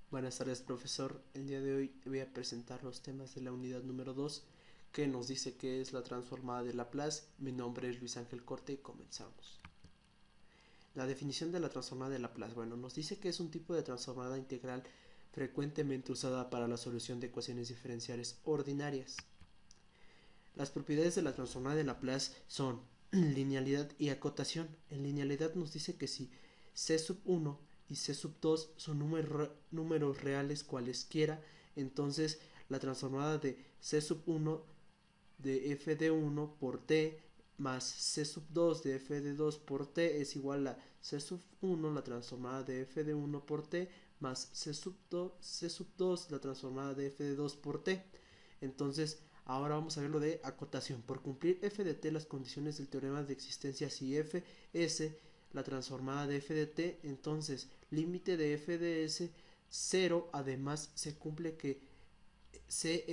Buenas tardes, profesor. El día de hoy voy a presentar los temas de la unidad número 2 que nos dice qué es la transformada de Laplace. Mi nombre es Luis Ángel Corte y comenzamos. La definición de la transformada de Laplace. Bueno, nos dice que es un tipo de transformada integral frecuentemente usada para la solución de ecuaciones diferenciales ordinarias. Las propiedades de la transformada de Laplace son linealidad y acotación. En linealidad nos dice que si c sub 1 y c sub 2 son números reales cualesquiera, entonces la transformada de c sub 1 de f de 1 por t más c sub 2 de f de 2 por t es igual a c sub 1, la transformada de f de 1 por t, más c sub 2, la transformada de f de 2 por t. Entonces, ahora vamos a ver lo de acotación. Por cumplir f de t las condiciones del teorema de existencia si f es la transformada de f de t, entonces límite de f de s 0, además se cumple que c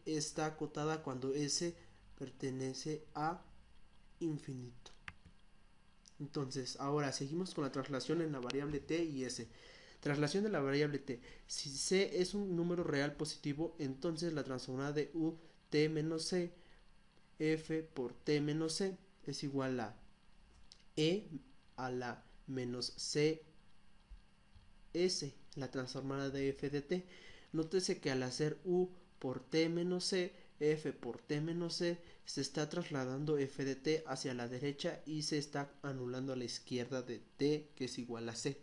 está acotada cuando s pertenece a infinito. Entonces, ahora seguimos con la traslación en la variable t y s. Traslación de la variable t. Si c es un número real positivo, entonces la transformada de u t menos c f por t menos c es igual a e a la menos c s, la transformada de f de t. Nótese que al hacer u por t menos c, f por t menos c, se está trasladando f de t hacia la derecha y se está anulando a la izquierda de t, que es igual a c.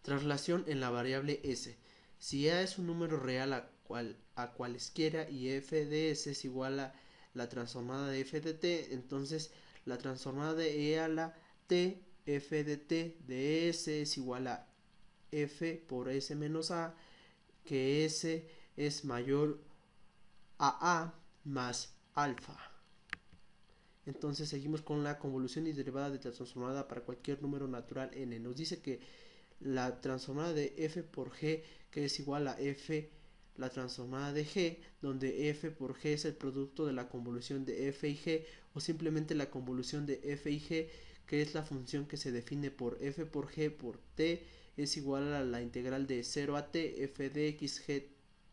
Traslación en la variable s. Si a es un número real a cualesquiera y f de s es igual a la transformada de f de t, entonces la transformada de e a la t, f de t de s es igual a f por s menos a, que s es mayor a más alfa. Entonces seguimos con la convolución y derivada de la transformada para cualquier número natural n. Nos dice que la transformada de f por g, que es igual a f la transformada de g, donde f por g es el producto de la convolución de f y g, o simplemente la convolución de f y g, que es la función que se define por f por g por t, es igual a la integral de 0 a t f de x g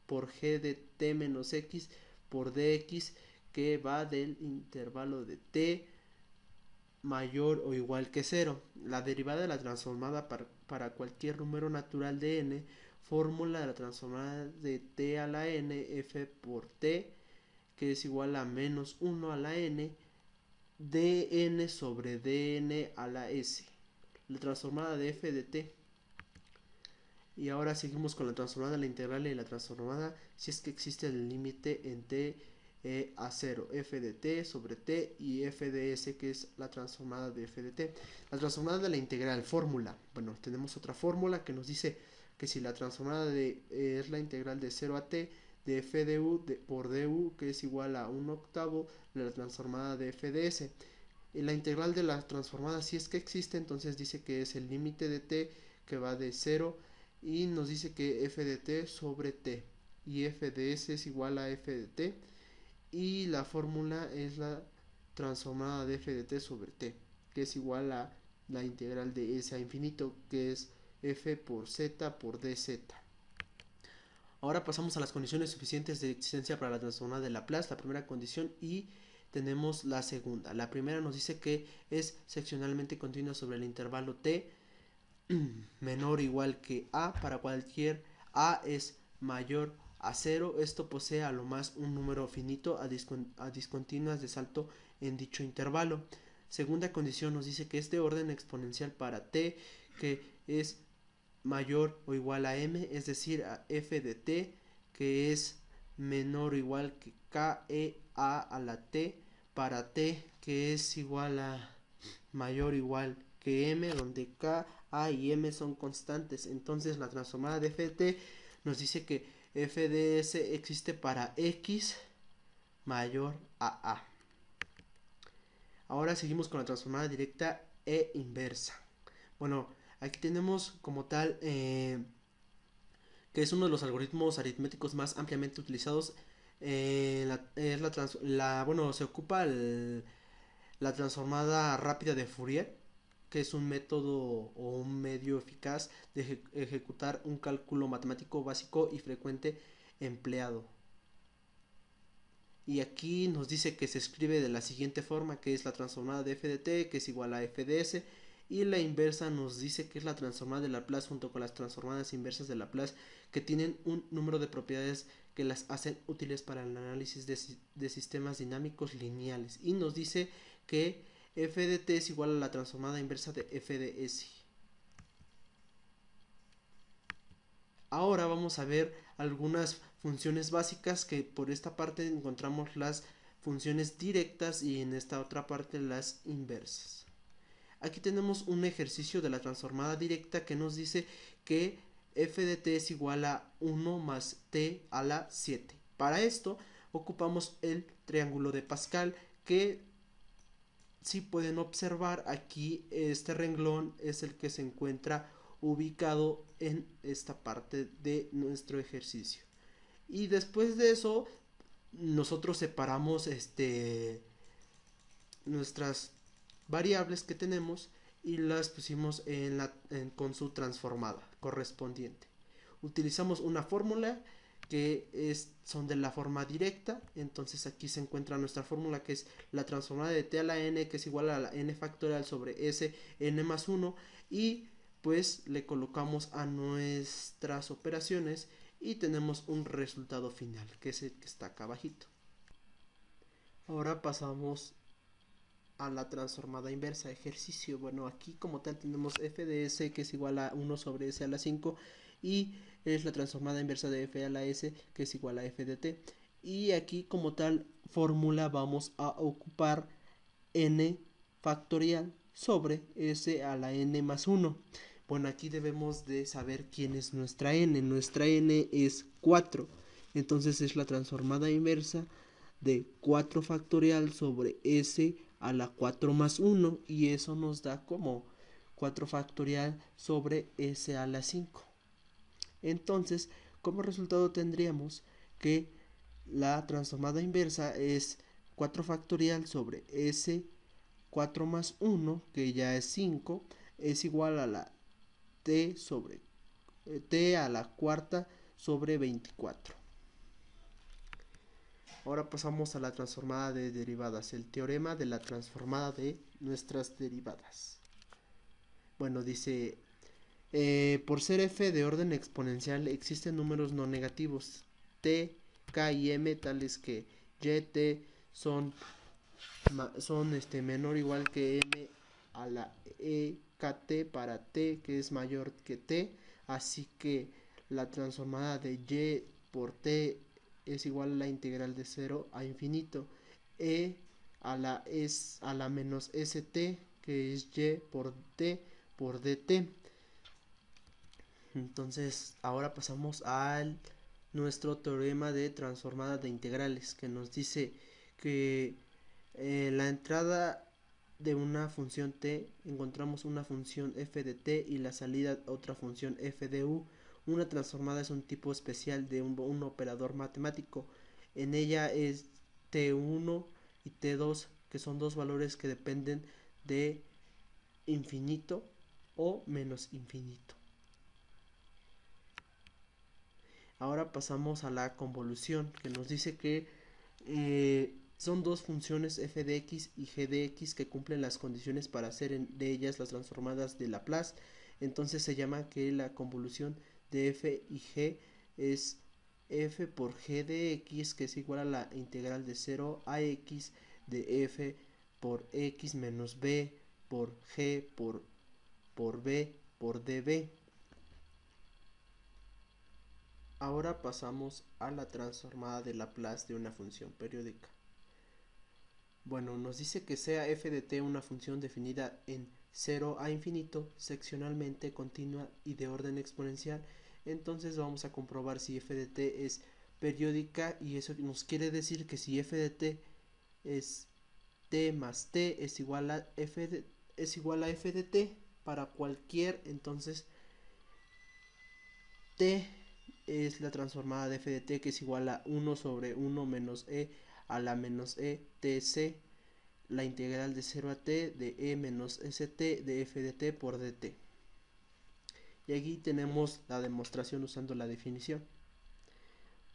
por g de t menos x por dx, que va del intervalo de t mayor o igual que 0. La derivada de la transformada para cualquier número natural de n, fórmula de la transformada de t a la n, f por t, que es igual a menos 1 a la n, dn sobre dn a la s. La transformada de f de t. Y ahora seguimos con la transformada de la integral y la transformada si es que existe el límite en t a 0, f de t sobre t y f de s, que es la transformada de f de t. La transformada de la integral, fórmula. Bueno, tenemos otra fórmula que nos dice que si la transformada de es la integral de 0 a t de f de u por du, que es igual a 1 octavo de la transformada de f de s. Y la integral de la transformada, si es que existe, entonces dice que es el límite de t que va de 0 y nos dice que f de t sobre t y f de s es igual a f de t, y la fórmula es la transformada de f de t sobre t, que es igual a la integral de s a infinito, que es f por z por dz. Ahora pasamos a las condiciones suficientes de existencia para la transformada de Laplace, la primera condición, y tenemos la segunda. La primera nos dice que es seccionalmente continua sobre el intervalo t menor o igual que a para cualquier a es mayor a 0. Esto posee a lo más un número finito a discontinuas de salto en dicho intervalo. Segunda condición nos dice que es de orden exponencial para t, que es mayor o igual a m, es decir, a f de t, que es menor o igual que k e a la t, para t, que es igual a mayor o igual que m, donde k, a y m son constantes. Entonces la transformada de f de t nos dice que f de s existe para x mayor a. Ahora seguimos con la transformada directa e inversa. Bueno, aquí tenemos como tal que es uno de los algoritmos aritméticos más ampliamente utilizados. Bueno, se ocupa la transformada rápida de Fourier, que es un método o un medio eficaz de ejecutar un cálculo matemático básico y frecuente empleado. Y aquí nos dice que se escribe de la siguiente forma, que es la transformada de f de t, que es igual a f de s, y la inversa nos dice que es la transformada de Laplace junto con las transformadas inversas de Laplace, que tienen un número de propiedades que las hacen útiles para el análisis de sistemas dinámicos lineales. Y nos dice que f de t es igual a la transformada inversa de f de s. Ahora vamos a ver algunas funciones básicas, que por esta parte encontramos las funciones directas y en esta otra parte las inversas. Aquí tenemos un ejercicio de la transformada directa que nos dice que f de t es igual a 1 más t a la 7. Para esto ocupamos el triángulo de Pascal, que si pueden observar aquí este renglón es el que se encuentra ubicado en esta parte de nuestro ejercicio. Y después de eso nosotros separamos nuestras variables que tenemos y las pusimos con su transformada correspondiente. Utilizamos una fórmula que son de la forma directa. Entonces aquí se encuentra nuestra fórmula, que es la transformada de t a la n, que es igual a la n factorial sobre s n más 1, y pues le colocamos a nuestras operaciones y tenemos un resultado final, que es el que está acá abajito. Ahora pasamos a la transformada inversa, ejercicio. Bueno, aquí como tal tenemos f de s, que es igual a 1 sobre s a la 5, y es la transformada inversa de f a la s, que es igual a f de t. Y aquí como tal fórmula vamos a ocupar n factorial sobre s a la n más 1. Bueno, aquí debemos de saber quién es nuestra n. Nuestra n es 4. Entonces es la transformada inversa de 4 factorial sobre s a la 4 más 1, y eso nos da como 4 factorial sobre s a la 5. Entonces, como resultado tendríamos que la transformada inversa es 4 factorial sobre s 4 más 1, que ya es 5, es igual a la t sobre t a la cuarta sobre 24. Ahora pasamos a la transformada de derivadas, el teorema de la transformada de nuestras derivadas. Bueno, dice, por ser f de orden exponencial existen números no negativos t, k y m, tales que y, t son menor o igual que m a la e, kt para t que es mayor que t, así que la transformada de y por t es igual a la integral de 0 a infinito e a la menos st, que es y por t por dt. Entonces ahora pasamos al nuestro teorema de transformada de integrales, que nos dice que la entrada de una función t encontramos una función f de t y la salida otra función f de u. Una transformada es un tipo especial de un operador matemático. En ella es t1 y t2, que son dos valores que dependen de infinito o menos infinito. Ahora pasamos a la convolución, que nos dice que son dos funciones f de x y g de x que cumplen las condiciones para hacer de ellas las transformadas de Laplace. Entonces se llama que la convolución de f y g es f por g de x, que es igual a la integral de 0 a x de f por x menos b por g por b por db. Ahora pasamos a la transformada de Laplace de una función periódica. Bueno, nos dice que sea f de t una función definida en 0 a infinito, seccionalmente continua y de orden exponencial. Entonces vamos a comprobar si f de t es periódica, y eso nos quiere decir que si f de t es t más t es igual a f de t para cualquier, entonces t es la transformada de f de t, que es igual a 1 sobre 1 menos e a la menos e tc, la integral de 0 a t de e menos st de f de t por dt. Y aquí tenemos la demostración usando la definición.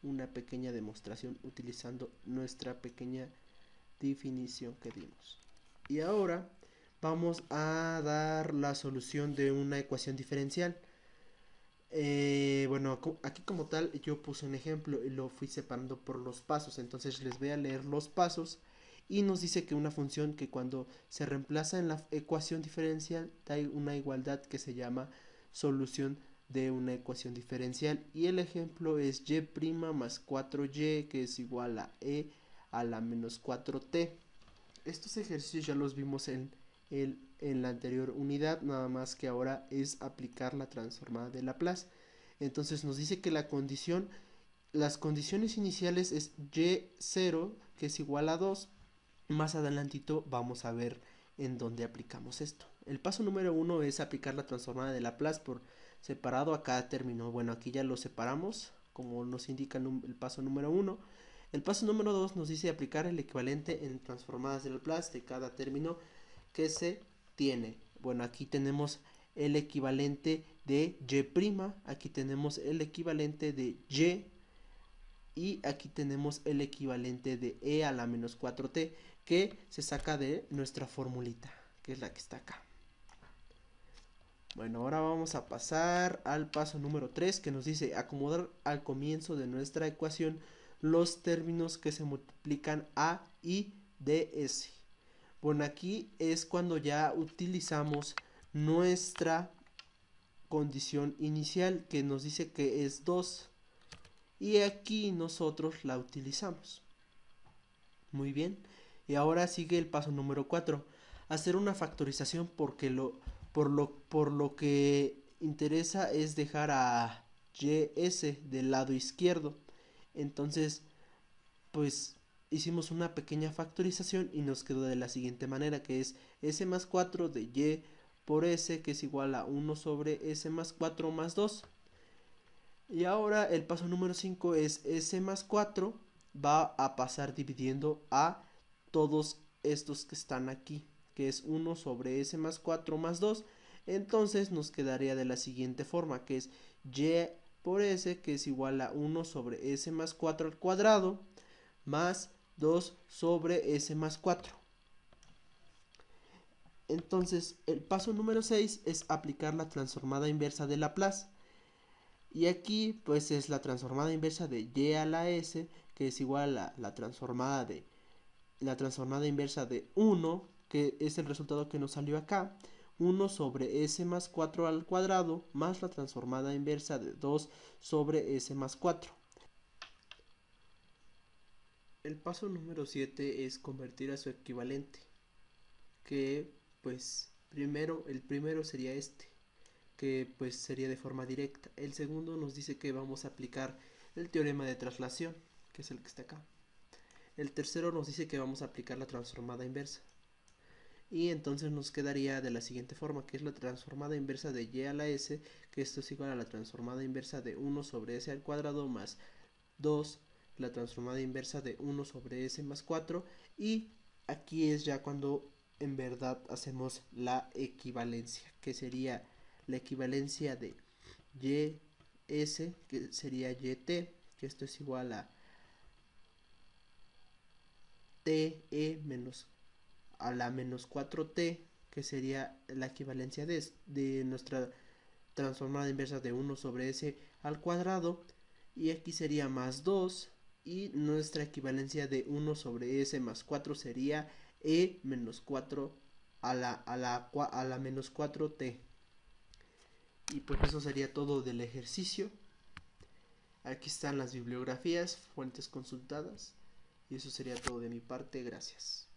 Una pequeña demostración utilizando nuestra pequeña definición que dimos. Y ahora vamos a dar la solución de una ecuación diferencial. Bueno, aquí como tal yo puse un ejemplo y lo fui separando por los pasos, entonces les voy a leer los pasos y nos dice que una función que cuando se reemplaza en la ecuación diferencial da una igualdad que se llama solución de una ecuación diferencial, y el ejemplo es y' más 4y que es igual a e a la menos 4t. Estos ejercicios ya los vimos en la anterior unidad, nada más que ahora es aplicar la transformada de Laplace. Entonces nos dice que las condiciones iniciales es y0 que es igual a 2. Más adelantito vamos a ver en dónde aplicamos esto. El paso número 1 es aplicar la transformada de Laplace por separado a cada término. Bueno, aquí ya lo separamos como nos indica el paso número 1. El paso número 2 nos dice aplicar el equivalente en transformadas de Laplace de cada término que se tiene. Bueno, aquí tenemos el equivalente de y', aquí tenemos el equivalente de y aquí tenemos el equivalente de e a la menos 4t, que se saca de nuestra formulita, que es la que está acá. Bueno, ahora vamos a pasar al paso número 3, que nos dice acomodar al comienzo de nuestra ecuación los términos que se multiplican a y ds. Bueno, aquí es cuando ya utilizamos nuestra condición inicial, que nos dice que es 2, y aquí nosotros la utilizamos. Muy bien, y ahora sigue el paso número 4, hacer una factorización, porque por lo que interesa es dejar a ys del lado izquierdo. Entonces, pues hicimos una pequeña factorización y nos quedó de la siguiente manera, que es s más 4 de y por s, que es igual a 1 sobre s más 4 más 2. Y ahora el paso número 5 es s más 4 va a pasar dividiendo a todos estos que están aquí, que es 1 sobre s más 4 más 2. Entonces nos quedaría de la siguiente forma, que es y por s, que es igual a 1 sobre s más 4 al cuadrado más 2 sobre s más 4. Entonces el paso número 6 es aplicar la transformada inversa de Laplace. Y aquí pues es la transformada inversa de y a la s, que es igual a la transformada inversa de 1, que es el resultado que nos salió acá, 1 sobre s más 4 al cuadrado más la transformada inversa de 2 sobre s más 4. El paso número 7 es convertir a su equivalente, que pues el primero sería este, que pues sería de forma directa. El segundo nos dice que vamos a aplicar el teorema de traslación, que es el que está acá. El tercero nos dice que vamos a aplicar la transformada inversa. Y entonces nos quedaría de la siguiente forma, que es la transformada inversa de y a la s, que esto es igual a la transformada inversa de 1 sobre s al cuadrado más 2, la transformada inversa de 1 sobre s más 4, y aquí es ya cuando en verdad hacemos la equivalencia, que sería la equivalencia de y(s), que sería yt, que esto es igual a te menos a la menos 4t, que sería la equivalencia de nuestra transformada inversa de 1 sobre s al cuadrado, y aquí sería más 2, y nuestra equivalencia de 1 sobre s más 4 sería e menos 4 a la menos 4t. Y pues eso sería todo del ejercicio. Aquí están las bibliografías, fuentes consultadas, y eso sería todo de mi parte. Gracias.